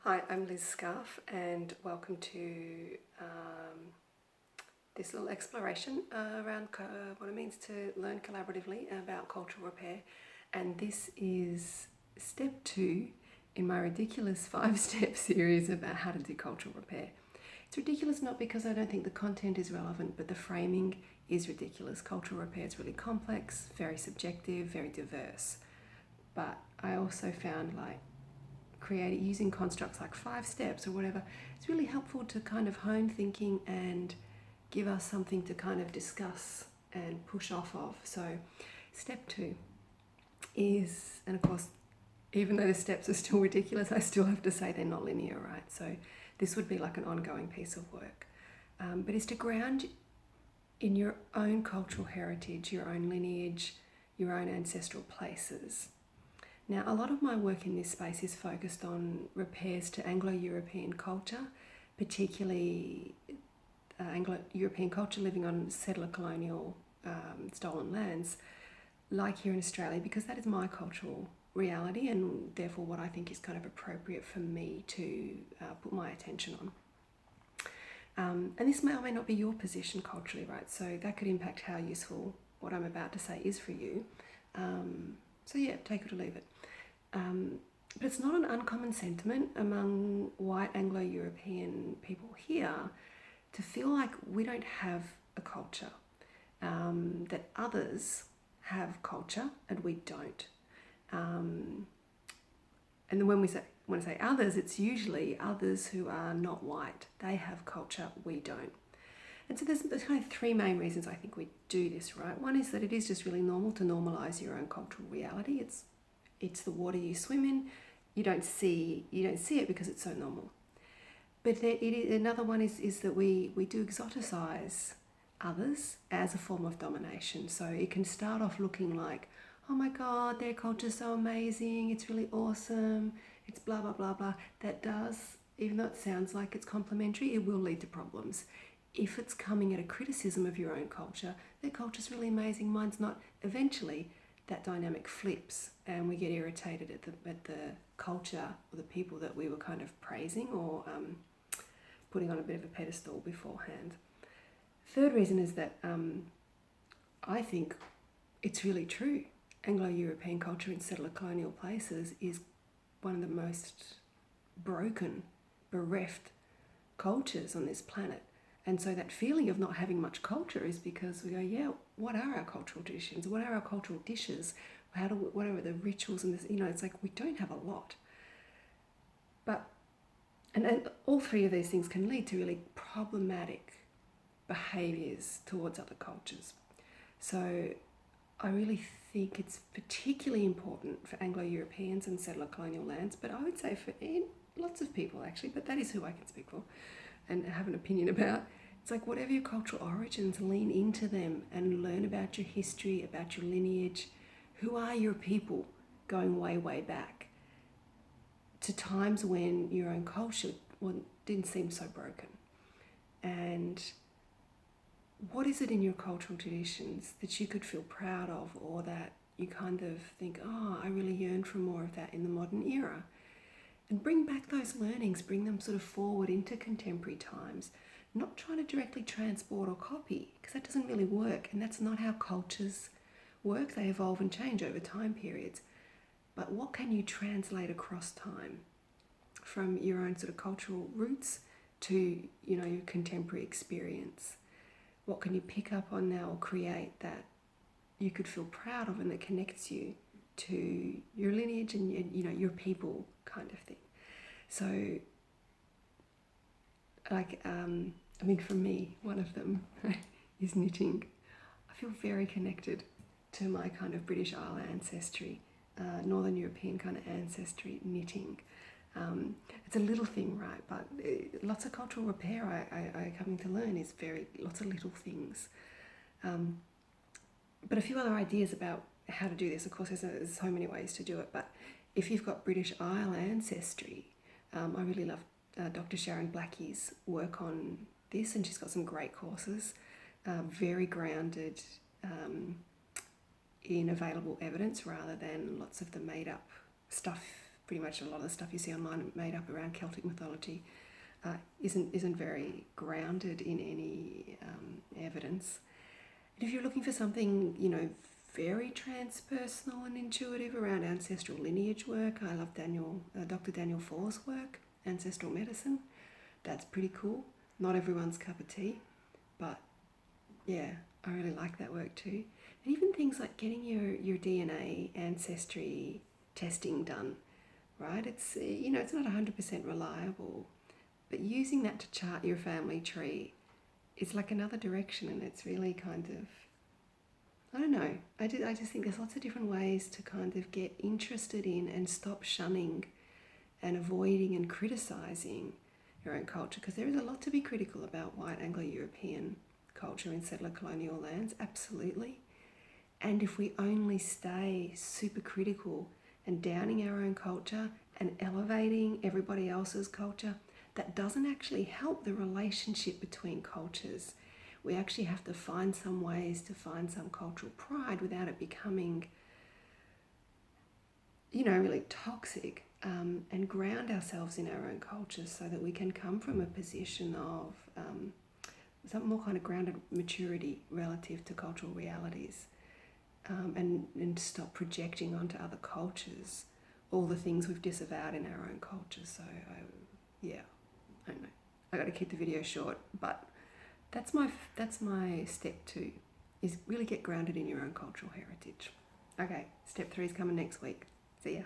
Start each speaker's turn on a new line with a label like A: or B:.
A: Hi, I'm Liz Scarf, and welcome to this little exploration around what it means to learn collaboratively about cultural repair. And this is step 2 in my ridiculous 5-step series about how to do cultural repair. It's ridiculous not because I don't think the content is relevant, but the framing is ridiculous. Cultural repair is really complex, very subjective, very diverse. But I also found using constructs like 5 steps or whatever, it's really helpful to kind of hone thinking and give us something to kind of discuss and push off of. So step 2 is, and of course, even though the steps are still ridiculous, I still have to say they're not linear, right? So this would be like an ongoing piece of work. But it's to ground in your own cultural heritage, your own lineage, your own ancestral places. Now, a lot of my work in this space is focused on repairs to Anglo-European culture, particularly Anglo-European culture living on settler colonial stolen lands, like here in Australia, because that is my cultural reality and therefore what I think is kind of appropriate for me to put my attention on. And this may or may not be your position culturally, right? So that could impact how useful what I'm about to say is for you. So yeah, take it or leave it. But it's not an uncommon sentiment among white Anglo-European people here to feel like we don't have a culture, that others have culture and we don't. And then when I say others, it's usually others who are not white. They have culture, we don't. And so there's kind of 3 main reasons I think we do this, right? One is that it is just really normal to normalise your own cultural reality. It's the water you swim in. You don't see it because it's so normal. But another one is that we do exoticize others as a form of domination. So it can start off looking like, oh my God, their culture's so amazing, it's really awesome, it's blah, blah, blah, blah. That does, even though it sounds like it's complimentary, it will lead to problems. If it's coming at a criticism of your own culture, their culture's really amazing, mine's not, eventually that dynamic flips and we get irritated at the culture or the people that we were kind of praising or putting on a bit of a pedestal beforehand. Third reason is that I think it's really true. Anglo-European culture in settler colonial places is one of the most broken, bereft cultures on this planet. And so that feeling of not having much culture is because we go, yeah, what are our cultural traditions? What are our cultural dishes? What are the rituals? And this, it's like we don't have a lot. And all 3 of these things can lead to really problematic behaviours towards other cultures. So I really think it's particularly important for Anglo-Europeans and settler colonial lands, but I would say for lots of people actually, but that is who I can speak for and have an opinion about. It's like whatever your cultural origins, lean into them and learn about your history, about your lineage. Who are your people going way, way back to times when your own culture didn't seem so broken? And what is it in your cultural traditions that you could feel proud of, or that you kind of think, oh, I really yearn for more of that in the modern era? And bring back those learnings, bring them sort of forward into contemporary times, not trying to directly transport or copy, because that doesn't really work, and that's not how cultures work. They evolve and change over time periods. But what can you translate across time from your own sort of cultural roots to, your contemporary experience? What can you pick up on now or create that you could feel proud of and that connects you to your lineage and your people kind of thing? So, for me, one of them is knitting. I feel very connected to my kind of British Isle ancestry, Northern European kind of ancestry, knitting. It's a little thing, right? But lots of cultural repair I coming to learn is lots of little things. But a few other ideas about how to do this. Of course, there's so many ways to do it, but if you've got British Isle ancestry, I really love Dr. Sharon Blackie's work on this, and she's got some great courses, very grounded in available evidence rather than lots of the made up stuff pretty much a lot of the stuff you see online made up around Celtic mythology isn't very grounded in any evidence. And if you're looking for something, very transpersonal and intuitive around ancestral lineage work, I love Dr. Daniel For's work, Ancestral Medicine. That's pretty cool. Not everyone's cup of tea, but yeah, I really like that work too. And even things like getting your DNA ancestry testing done, right? It's it's not 100% reliable, but using that to chart your family tree is like another direction, and it's really kind of, I don't know. I just think there's lots of different ways to kind of get interested in and stop shunning and avoiding and criticizing your own culture, because there is a lot to be critical about white Anglo-European culture in settler colonial lands, absolutely. And if we only stay super critical and downing our own culture and elevating everybody else's culture, that doesn't actually help the relationship between cultures. We actually have to find some ways to find some cultural pride without it becoming, really toxic, and ground ourselves in our own cultures so that we can come from a position of some more kind of grounded maturity relative to cultural realities, and stop projecting onto other cultures all the things we've disavowed in our own culture. So, I don't know. I got to keep the video short, but that's my step 2, is really get grounded in your own cultural heritage. Okay, step 3 is coming next week. See ya.